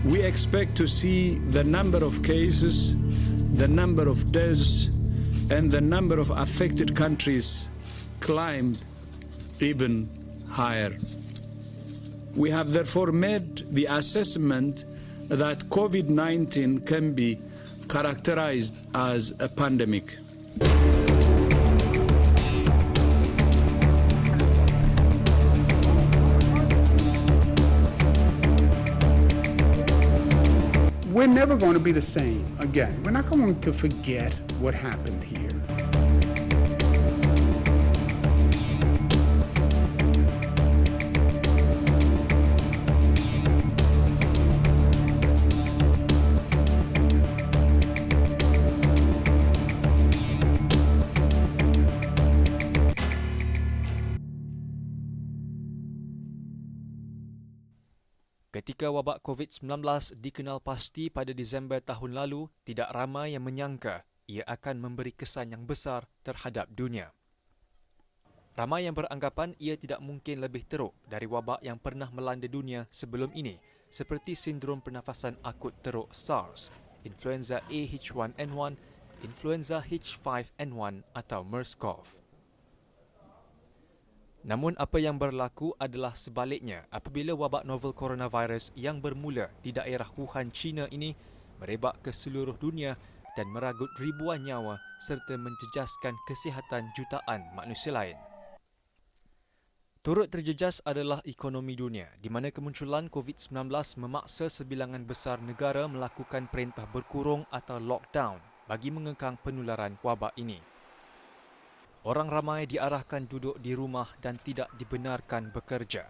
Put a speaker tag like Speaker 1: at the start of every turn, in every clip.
Speaker 1: we expect to see the number of cases, the number of deaths, and the number of affected countries climb even higher. We have therefore made the assessment that COVID-19 can be characterized as a pandemic.
Speaker 2: We're never going to be the same again. We're not going to forget what happened here.
Speaker 3: Ketika wabak COVID-19 dikenal pasti pada Disember tahun lalu, tidak ramai yang menyangka ia akan memberi kesan yang besar terhadap dunia. Ramai yang beranggapan ia tidak mungkin lebih teruk dari wabak yang pernah melanda dunia sebelum ini, seperti sindrom pernafasan akut teruk SARS, influenza A-H1N1, influenza H5N1 atau MERS-CoV. Namun apa yang berlaku adalah sebaliknya apabila wabak novel coronavirus yang bermula di daerah Wuhan, China ini merebak ke seluruh dunia dan meragut ribuan nyawa serta menjejaskan kesihatan jutaan manusia lain. Turut terjejas adalah ekonomi dunia di mana kemunculan COVID-19 memaksa sebilangan besar negara melakukan perintah berkurung atau lockdown bagi mengekang penularan wabak ini. Orang ramai diarahkan duduk di rumah dan tidak dibenarkan bekerja.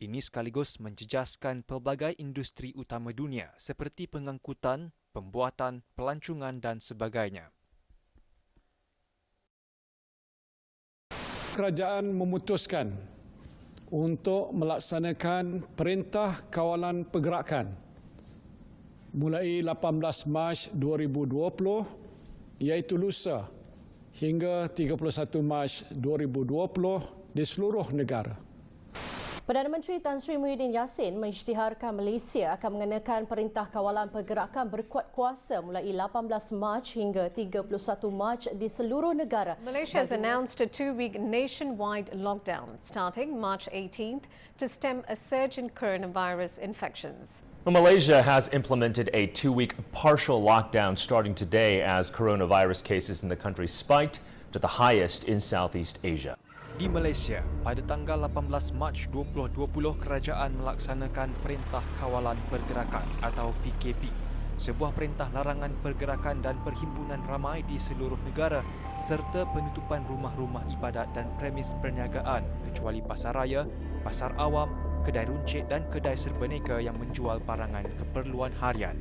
Speaker 3: Ini sekaligus menjejaskan pelbagai industri utama dunia seperti pengangkutan, pembuatan, pelancongan dan sebagainya.
Speaker 4: Kerajaan memutuskan untuk melaksanakan Perintah Kawalan Pergerakan mulai 18 Mac 2020 iaitu lusa hingga 31 Mac 2020 di seluruh negara.
Speaker 5: Perdana Menteri Tan Sri Muhyiddin Yassin mengisytiharkan Malaysia akan mengenakan Perintah Kawalan Pergerakan berkuat kuasa mulai 18 Mac hingga 31 Mac di seluruh negara.
Speaker 6: Malaysia has announced a 2-week nationwide lockdown starting March 18th to stem a surge in coronavirus infections.
Speaker 7: Malaysia has implemented a 2-week partial lockdown starting today as coronavirus cases in the country spiked to the highest in Southeast Asia.
Speaker 3: Di Malaysia, pada tanggal 18 Mac 2020, kerajaan melaksanakan Perintah Kawalan Pergerakan atau PKP, sebuah perintah larangan pergerakan dan perhimpunan ramai di seluruh negara serta penutupan rumah-rumah ibadat dan premis perniagaan kecuali pasar raya, pasar awam, kedai runcit dan kedai serbaneka yang menjual barangan keperluan harian.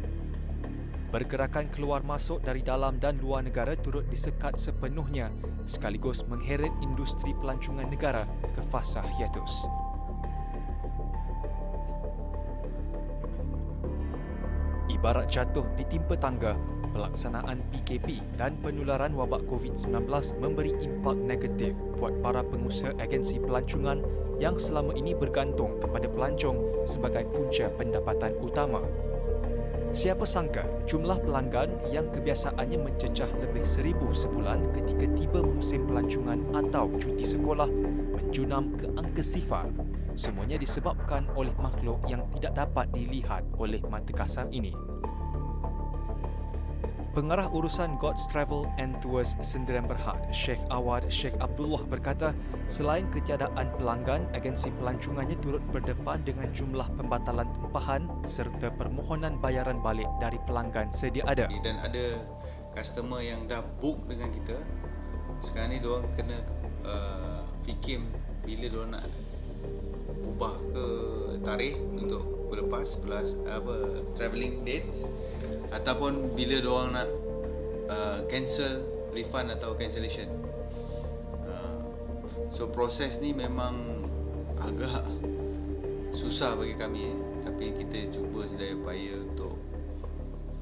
Speaker 3: Pergerakan keluar masuk dari dalam dan luar negara turut disekat sepenuhnya sekaligus mengheret industri pelancongan negara ke fasa hiatus. Ibarat jatuh ditimpa tangga, pelaksanaan PKP dan penularan wabak COVID-19 memberi impak negatif buat para pengusaha agensi pelancongan yang selama ini bergantung kepada pelancong sebagai punca pendapatan utama. Siapa sangka jumlah pelanggan yang kebiasaannya mencecah lebih 1,000 sebulan ketika tiba musim pelancongan atau cuti sekolah menjunam ke angka sifar. Semuanya disebabkan oleh makhluk yang tidak dapat dilihat oleh mata kasar ini. Pengarah urusan God's Travel and Tours Sdn Bhd, Sheikh Awad Sheikh Abdullah berkata, selain ketiadaan pelanggan, agensi pelancongannya turut berdepan dengan jumlah pembatalan tempahan serta permohonan bayaran balik dari pelanggan sedia ada.
Speaker 8: Dan ada customer yang dah book dengan kita, sekarang ni diorang kena fikir bila diorang nak ubah ke tarikh untuk berlepas travelling dates, ataupun bila diorang nak cancel, refund atau cancellation. So proses ni memang agak susah bagi kami, tapi kita cuba sedaya upaya untuk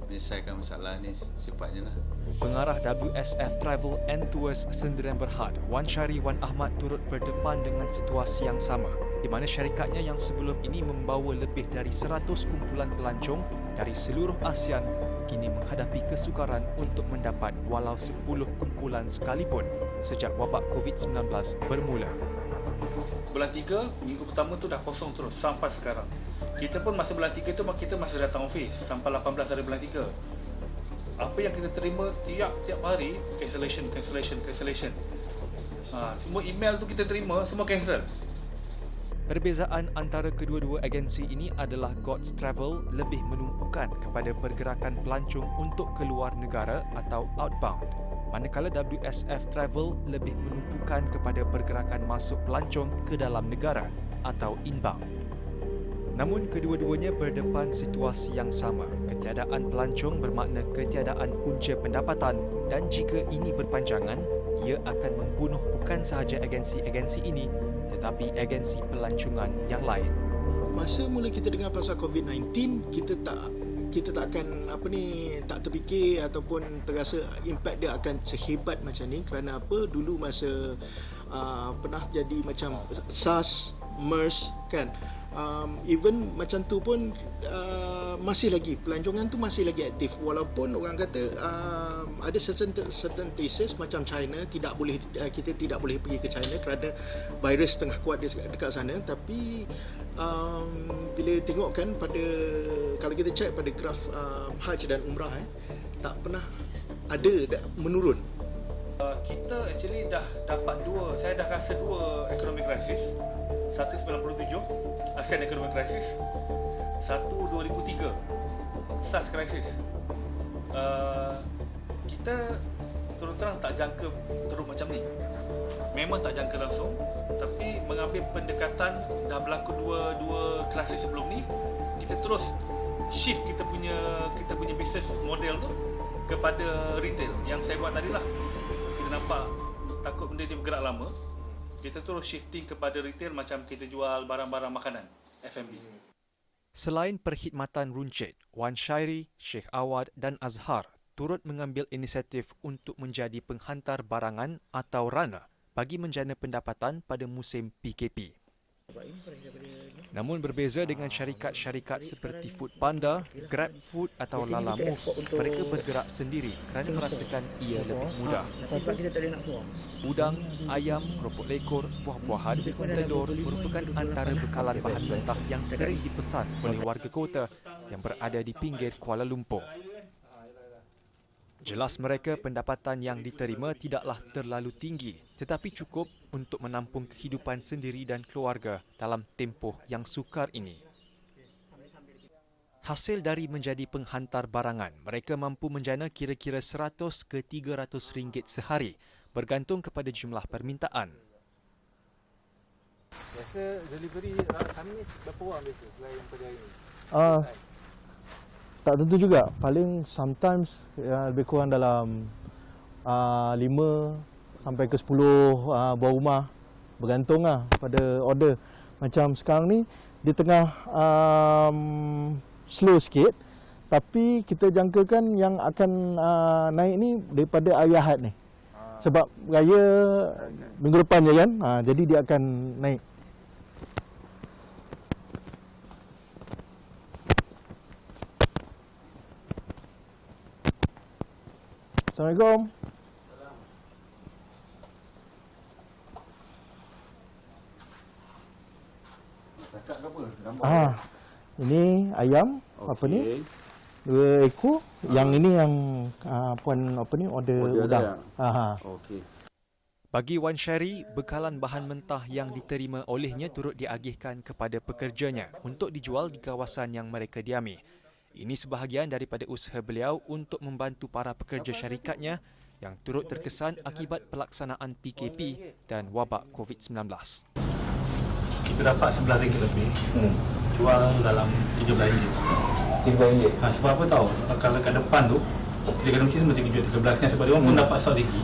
Speaker 8: menyelesaikan masalah ni secepatnya lah.
Speaker 3: Pengarah WSF Travel and Tours Sdn Bhd, Wan Syari Wan Ahmad turut berdepan dengan situasi yang sama, di mana syarikatnya yang sebelum ini membawa lebih dari 100 kumpulan pelancong dari seluruh ASEAN kini menghadapi kesukaran untuk mendapat walau 10 kumpulan sekalipun sejak wabak COVID-19 bermula.
Speaker 9: Bulan 3, minggu pertama tu dah kosong terus sampai sekarang. Kita pun masa bulan 3 tu kita masih datang office sampai 18 hari bulan 3. Apa yang kita terima tiap hari cancellation. Semua email tu kita terima semua cancel.
Speaker 3: Perbezaan antara kedua-dua agensi ini adalah God's Travel lebih menumpukan kepada pergerakan pelancong untuk keluar negara atau outbound, manakala WSF Travel lebih menumpukan kepada pergerakan masuk pelancong ke dalam negara atau inbound. Namun kedua-duanya berdepan situasi yang sama. Ketiadaan pelancong bermakna ketiadaan punca pendapatan dan jika ini berpanjangan, ia akan membunuh bukan sahaja agensi-agensi ini tetapi agensi pelancongan yang lain.
Speaker 10: Masa mula kita dengar pasal COVID-19, kita takkan tak terfikir ataupun terasa impak dia akan sehebat macam ni. Kerana apa? Dulu masa pernah jadi macam SARS, MERS kan. Even macam tu pun masih lagi pelancongan tu masih lagi aktif, walaupun orang kata ada certain places macam China kita tidak boleh pergi ke China kerana virus tengah kuat dekat sana. Tapi bila tengok kan kalau kita check pada graf Hajj dan Umrah tak pernah ada menurun.
Speaker 9: Kita actually dah dapat saya dah rasa dua economic crisis. Satu 97 ASEAN Economic Crisis, satu 2003 SARS Crisis. Kita terus terang tak jangka teruk macam ni. Memang tak jangka langsung, tapi mengambil pendekatan dah berlaku dua krisis sebelum ni, kita terus shift kita punya business model tu kepada retail yang saya buat tadi lah. Kita nampak takut benda dia bergerak lama, kita terus shifting kepada retail macam kita jual barang-barang makanan, F&B.
Speaker 3: Selain perkhidmatan runcit, Wan Syairi, Sheikh Awad dan Azhar turut mengambil inisiatif untuk menjadi penghantar barangan atau runner bagi menjana pendapatan pada musim PKP. Namun berbeza dengan syarikat-syarikat seperti Foodpanda, GrabFood atau Lalamove, mereka bergerak sendiri kerana merasakan ia lebih mudah. Udang, ayam, keropok lekor, buah-buahan, telur merupakan antara bekalan bahan mentah yang sering dipesan oleh warga kota yang berada di pinggir Kuala Lumpur. Jelas mereka pendapatan yang diterima tidaklah terlalu tinggi tetapi cukup untuk menampung kehidupan sendiri dan keluarga dalam tempoh yang sukar ini. Hasil dari menjadi penghantar barangan, mereka mampu menjana kira-kira 100 ke 300 ringgit sehari bergantung kepada jumlah permintaan.
Speaker 11: Biasa delivery Khamis berapa orang biasa selain pada hari ini?
Speaker 12: Tak tentu juga. Paling sometimes lebih kurang dalam 5 sampai ke 10 buah rumah. Bergantung lah pada order. Macam sekarang ni dia tengah slow sikit. Tapi kita jangkakan yang akan naik ni daripada hari Ahad ni. Sebab raya minggu depan je kan. Jadi dia akan naik. Assalamualaikum.
Speaker 11: Cakap ke apa?
Speaker 12: Ini ayam, apa ni? 2 ekor. Yang ini yang puan order udang.
Speaker 11: Okey.
Speaker 3: Bagi Wan Syairi, bekalan bahan mentah yang diterima olehnya turut diagihkan kepada pekerjanya untuk dijual di kawasan yang mereka diami. Ini sebahagian daripada usaha beliau untuk membantu para pekerja syarikatnya yang turut terkesan akibat pelaksanaan PKP dan wabak COVID-19.
Speaker 9: Kita dapat RM11 lebih, jual dalam RM13.
Speaker 11: RM13?
Speaker 9: Sebab apa tahu? Kalau kat depan tu, dia kena uci semua RM13 kan sebab dia orang pun dapat strategi.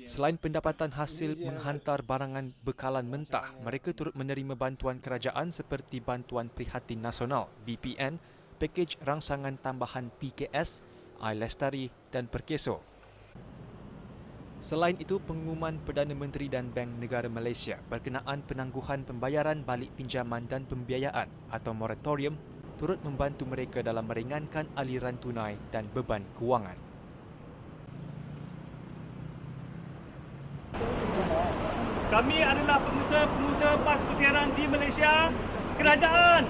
Speaker 3: Selain pendapatan hasil menghantar barangan bekalan mentah, mereka turut menerima bantuan kerajaan seperti Bantuan Prihatin Nasional (BPN), pakej rangsangan tambahan PKS, iLestari dan Perkeso. Selain itu, pengumuman Perdana Menteri dan Bank Negara Malaysia berkenaan penangguhan pembayaran balik pinjaman dan pembiayaan atau moratorium turut membantu mereka dalam meringankan aliran tunai dan beban kewangan.
Speaker 9: Kami adalah pengusaha bas persiaran di Malaysia. Kerajaan,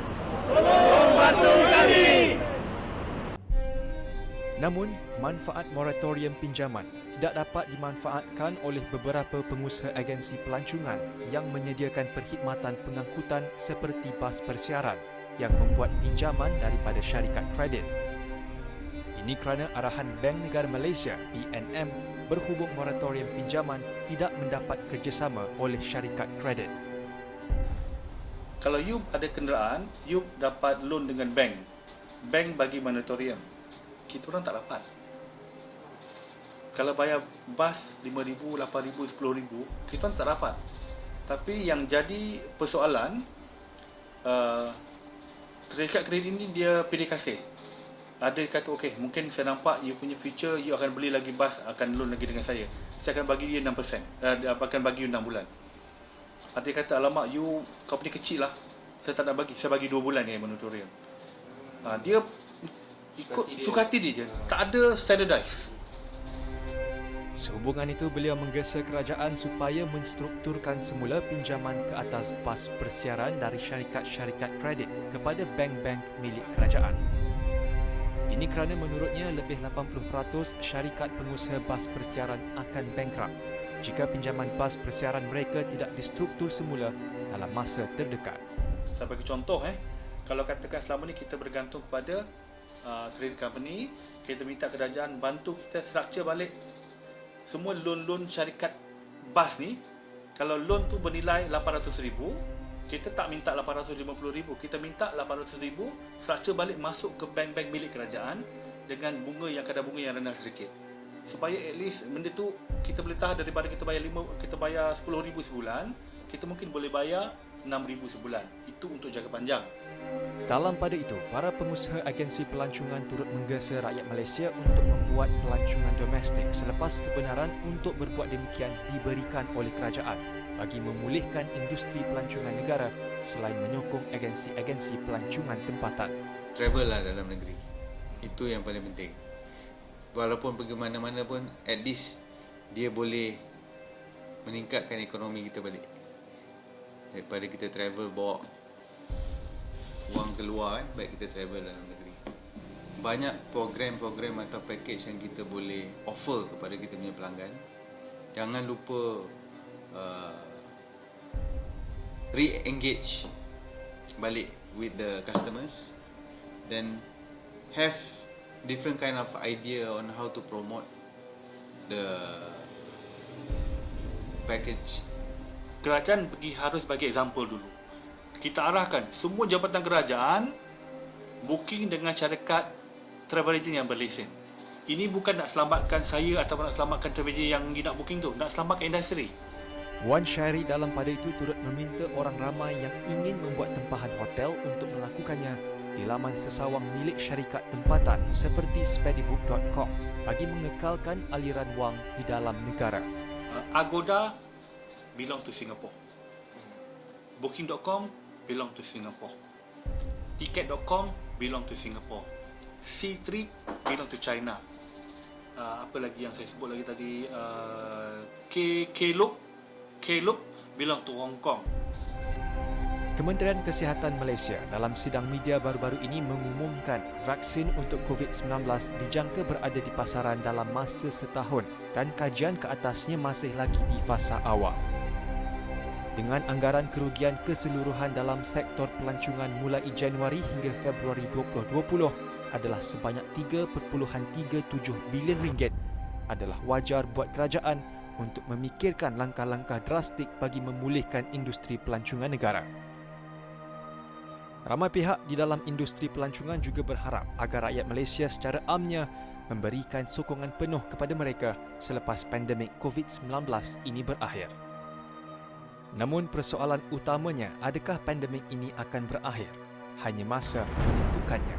Speaker 9: tolong bantu kami!
Speaker 3: Namun, manfaat moratorium pinjaman tidak dapat dimanfaatkan oleh beberapa pengusaha agensi pelancongan yang menyediakan perkhidmatan pengangkutan seperti bas persiaran yang membuat pinjaman daripada syarikat kredit. Ini kerana arahan Bank Negara Malaysia (BNM) berhubung moratorium pinjaman tidak mendapat kerjasama oleh syarikat kredit.
Speaker 9: Kalau you ada kenderaan, you dapat loan dengan bank. Bank bagi moratorium. Kita orang tak dapat. Kalau bayar bas 5,000, 8,000, 10,000, kita orang tak dapat. Tapi yang jadi persoalan, syarikat kredit ini dia pilih kasih. Ada kata, okey, mungkin saya nampak you punya future, you akan beli lagi bas, akan loan lagi dengan saya. Saya akan bagi you 6%, akan bagi you 6 bulan. Ada kata, alamak, you company kecil lah, saya tak nak bagi, saya bagi 2 bulan ni moratorium. Dia ikut suka hati dia je, tak ada standardized.
Speaker 3: Sehubungan itu, beliau menggesa kerajaan supaya menstrukturkan semula pinjaman ke atas bas persiaran dari syarikat-syarikat kredit kepada bank-bank milik kerajaan. Ini kerana menurutnya lebih 80% syarikat pengusaha bas persiaran akan bankrupt jika pinjaman bas persiaran mereka tidak distruktur semula dalam masa terdekat.
Speaker 9: Saya bagi contoh, kalau katakan selama ni kita bergantung kepada credit company, kita minta kerajaan bantu kita structure balik semua loan-loan syarikat bas ni. Kalau loan tu bernilai 800,000, kita tak minta 850,000, kita minta 800,000 structure balik masuk ke bank-bank milik kerajaan dengan bunga yang kadar bunga yang rendah sedikit. Supaya at least benda tu kita boleh tahan, daripada kita bayar 10,000 sebulan, kita mungkin boleh bayar 6,000 sebulan. Itu untuk jangka panjang.
Speaker 3: Dalam pada itu, para pengusaha agensi pelancongan turut menggesa rakyat Malaysia untuk membuat pelancongan domestik selepas kebenaran untuk berbuat demikian diberikan oleh kerajaan bagi memulihkan industri pelancongan negara selain menyokong agensi-agensi pelancongan tempatan.
Speaker 8: Travel lah dalam negeri. Itu yang paling penting. Walaupun pergi mana-mana pun, at least dia boleh meningkatkan ekonomi kita balik. Daripada kita travel bawa wang keluar, baik kita travel dalam negeri. Banyak program-program atau package yang kita boleh offer kepada kita punya pelanggan. Jangan lupa re-engage balik with the customers, then have different kind of idea on how to promote the package.
Speaker 9: Kerajaan harus bagi example dulu. Kita arahkan semua jabatan kerajaan booking dengan syarikat travel agent yang berlesen. Ini bukan nak selamatkan saya atau nak selamatkan travel agent yang nak booking tu, nak selamatkan industri.
Speaker 3: Wan Syahri dalam pada itu turut meminta orang ramai yang ingin membuat tempahan hotel untuk melakukannya di laman sesawang milik syarikat tempatan seperti spedibook.com bagi mengekalkan aliran wang di dalam negara.
Speaker 9: Agoda belong to Singapore. Booking.com belong to Singapore. Ticket.com belong to Singapore. C-Trip belong to China. Apa lagi yang saya sebut lagi tadi? Klook belong to Hong Kong.
Speaker 3: Kementerian Kesihatan Malaysia dalam sidang media baru-baru ini mengumumkan vaksin untuk COVID-19 dijangka berada di pasaran dalam masa setahun dan kajian ke atasnya masih lagi di fasa awal. Dengan anggaran kerugian keseluruhan dalam sektor pelancongan mulai Januari hingga Februari 2020 adalah sebanyak 3.37 bilion ringgit, adalah wajar buat kerajaan untuk memikirkan langkah-langkah drastik bagi memulihkan industri pelancongan negara. Ramai pihak di dalam industri pelancongan juga berharap agar rakyat Malaysia secara amnya memberikan sokongan penuh kepada mereka selepas pandemik COVID-19 ini berakhir. Namun persoalan utamanya, adakah pandemik ini akan berakhir? Hanya masa menentukannya.